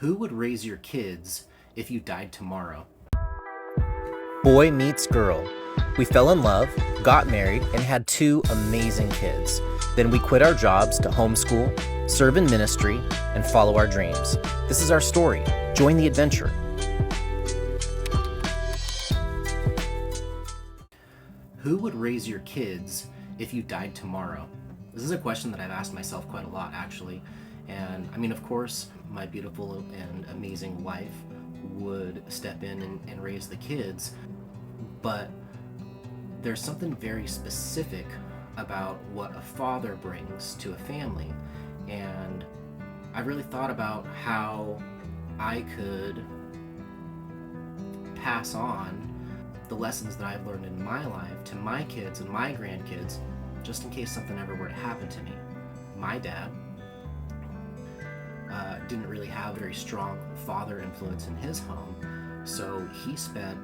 Who would raise your kids if you died tomorrow? Boy meets girl. We fell in love, got married, and had two amazing kids. Then we quit our jobs to homeschool, serve in ministry, and follow our dreams. This is our story. Join the adventure. Who would raise your kids if you died tomorrow? This is a question that I've asked myself quite a lot, actually. And I mean, of course, my beautiful and amazing wife would step in and raise the kids, but there's something very specific about what a father brings to a family. And I really thought about how I could pass on the lessons that I've learned in my life to my kids and my grandkids, just in case something ever were to happen to me. My dad didn't really have a very strong father influence in his home, so he spent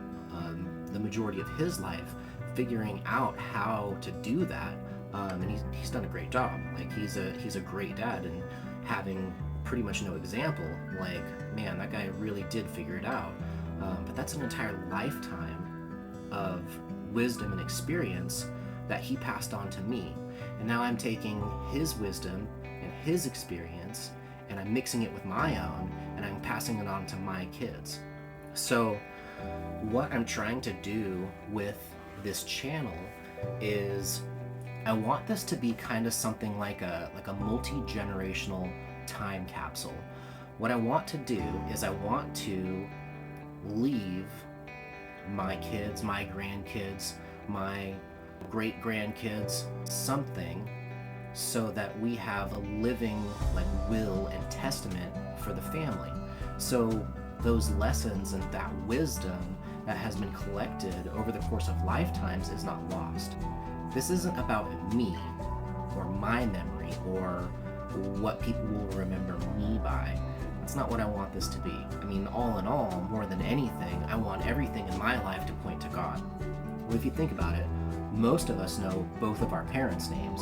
the majority of his life figuring out how to do that, and he's done a great job. Like, he's a great dad, and having pretty much no example, like, man, that guy really did figure it out. But that's an entire lifetime of wisdom and experience that he passed on to me, and now I'm taking his wisdom and his experience and I'm mixing it with my own, and I'm passing it on to my kids. So what I'm trying to do with this channel is I want this to be kind of something like a multi-generational time capsule. What I want to do is I want to leave my kids, my grandkids, my great-grandkids something so that we have a living will and testament for the family. So those lessons and that wisdom that has been collected over the course of lifetimes is not lost. This isn't about me or my memory or what people will remember me by. It's not what I want this to be. I mean, all in all, more than anything, I want everything in my life to point to God. Well, if you think about it, most of us know both of our parents' names,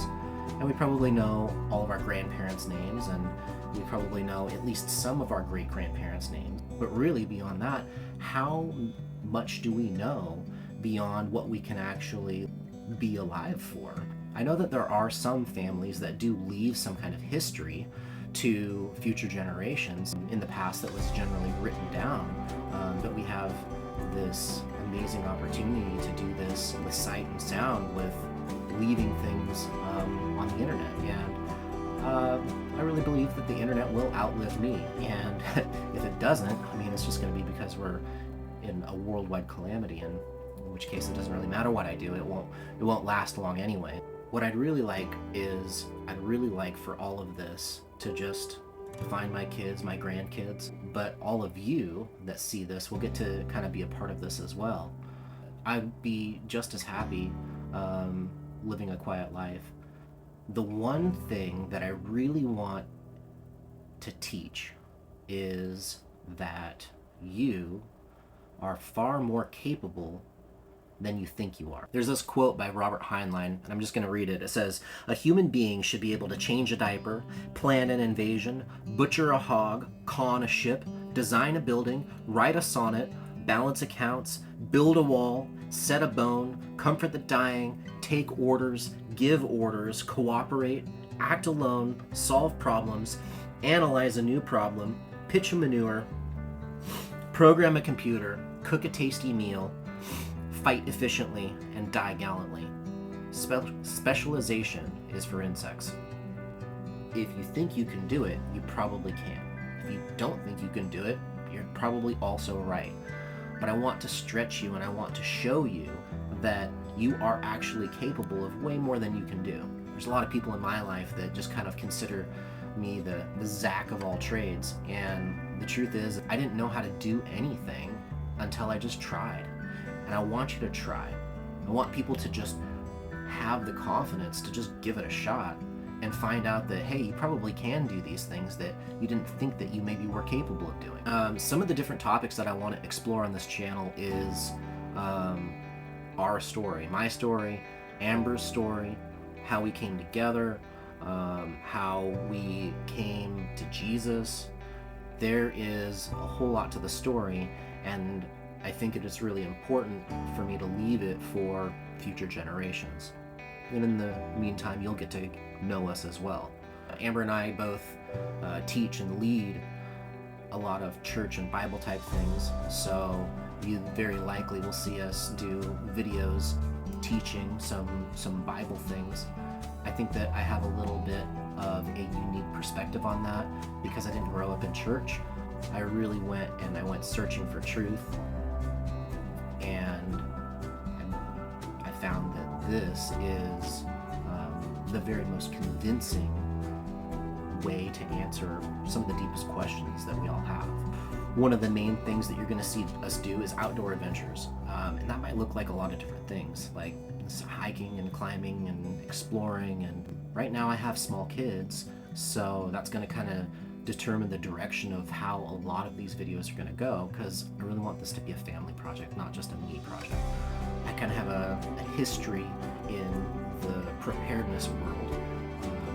and we probably know all of our grandparents' names, and we probably know at least some of our great-grandparents' names. But really, beyond that, how much do we know beyond what we can actually be alive for? I know that there are some families that do leave some kind of history to future generations in the past that was generally written down, but we have this amazing opportunity to do this with sight and sound, with leaving things on the internet. And I really believe that the internet will outlive me, and if it doesn't, I mean, it's just going to be because we're in a worldwide calamity, in which case it doesn't really matter what I do. It won't last long anyway. What I'd really like is, I'd really like for all of this to just find my kids, my grandkids, but all of you that see this will get to kind of be a part of this as well. I'd be just as happy living a quiet life. The one thing that I really want to teach is that you are far more capable than you think you are. There's this quote by Robert Heinlein, and I'm just going to read it. It says, "A human being should be able to change a diaper, plan an invasion, butcher a hog, con a ship, design a building, write a sonnet, balance accounts, build a wall, set a bone, comfort the dying, take orders, give orders, cooperate, act alone, solve problems, analyze a new problem, pitch a manure, program a computer, cook a tasty meal, fight efficiently, and die gallantly. Specialization is for insects. If you think you can do it, you probably can. If you don't think you can do it, you're probably also right. But I want to stretch you, and I want to show you that you are actually capable of way more than you can do. There's a lot of people in my life that just kind of consider me the Zach of all trades, and the truth is, I didn't know how to do anything until I just tried. And I want you to try. I want people to just have the confidence to just give it a shot and find out that, hey, you probably can do these things that you didn't think that you maybe were capable of doing. Some of the different topics that I want to explore on this channel is our story, my story, Amber's story, how we came together, how we came to Jesus, there is a whole lot to the story, and I think it is really important for me to leave it for future generations. And in the meantime, you'll get to know us as well. Amber and I both teach and lead a lot of church and Bible type things, so you very likely will see us do videos teaching some Bible things. I think that I have a little bit of a unique perspective on that because I didn't grow up in church. I really went searching for truth, and I found that this is the very most convincing way to answer some of the deepest questions that we all have. One of the main things that you're going to see us do is outdoor adventures, and that might look like a lot of different things, like hiking and climbing and exploring. And right now I have small kids, so that's going to kind of determine the direction of how a lot of these videos are going to go, because I really want this to be a family project, not just a me project. I kind of have a history in the preparedness world.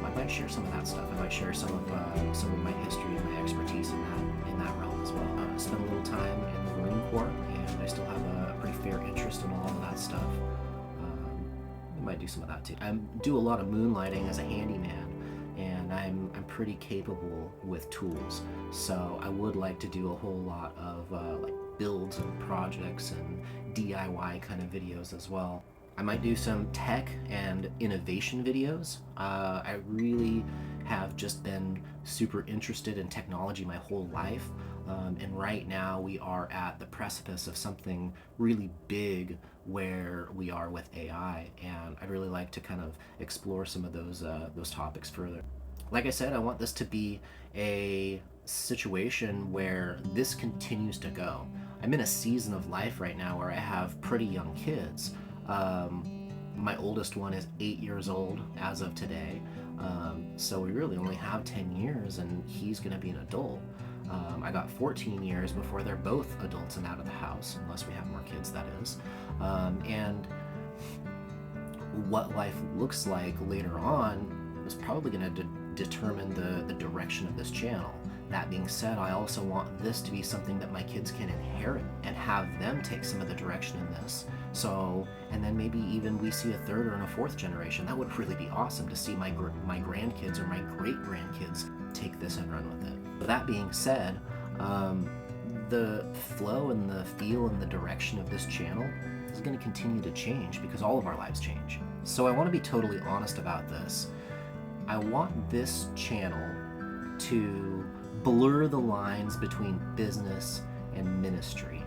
I might share some of that stuff. I might share some of my history and my expertise in that realm as well. I spent a little time in the Marine Corps, and I still have a pretty fair interest in all of that stuff. I might do some of that too. I do a lot of moonlighting as a handyman, and I'm pretty capable with tools. So I would like to do a whole lot of like builds and projects and DIY kind of videos as well. I might do some tech and innovation videos. I really have just been super interested in technology my whole life. And right now we are at the precipice of something really big where we are with AI. And I'd really like to kind of explore some of those topics further. Like I said, I want this to be a situation where this continues to go. I'm in a season of life right now where I have pretty young kids. My oldest one is 8 years old as of today, so we really only have 10 years and he's going to be an adult. I got 14 years before they're both adults and out of the house, unless we have more kids, that is. And what life looks like later on is probably going to determine the direction of this channel. That being said, I also want this to be something that my kids can inherit and have them take some of the direction in this. So, and then maybe even we see a third or a fourth generation. That would really be awesome to see my grandkids or my great-grandkids take this and run with it. But that being said, the flow and the feel and the direction of this channel is going to continue to change because all of our lives change. So I want to be totally honest about this. I want this channel to blur the lines between business and ministry.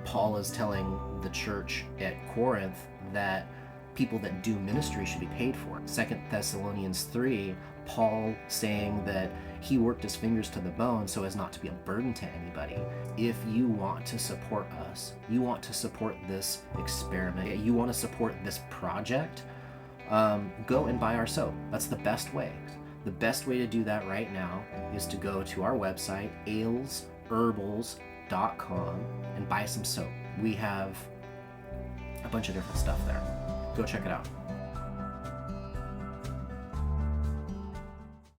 Paul is telling the church at Corinth that people that do ministry should be paid for. 2 Thessalonians 3, Paul saying that he worked his fingers to the bone so as not to be a burden to anybody. If you want to support us, you want to support this experiment, you want to support this project, go and buy our soap. That's the best way. The best way to do that right now is to go to our website, alesherbals.com, and buy some soap. We have a bunch of different stuff there. Go check it out.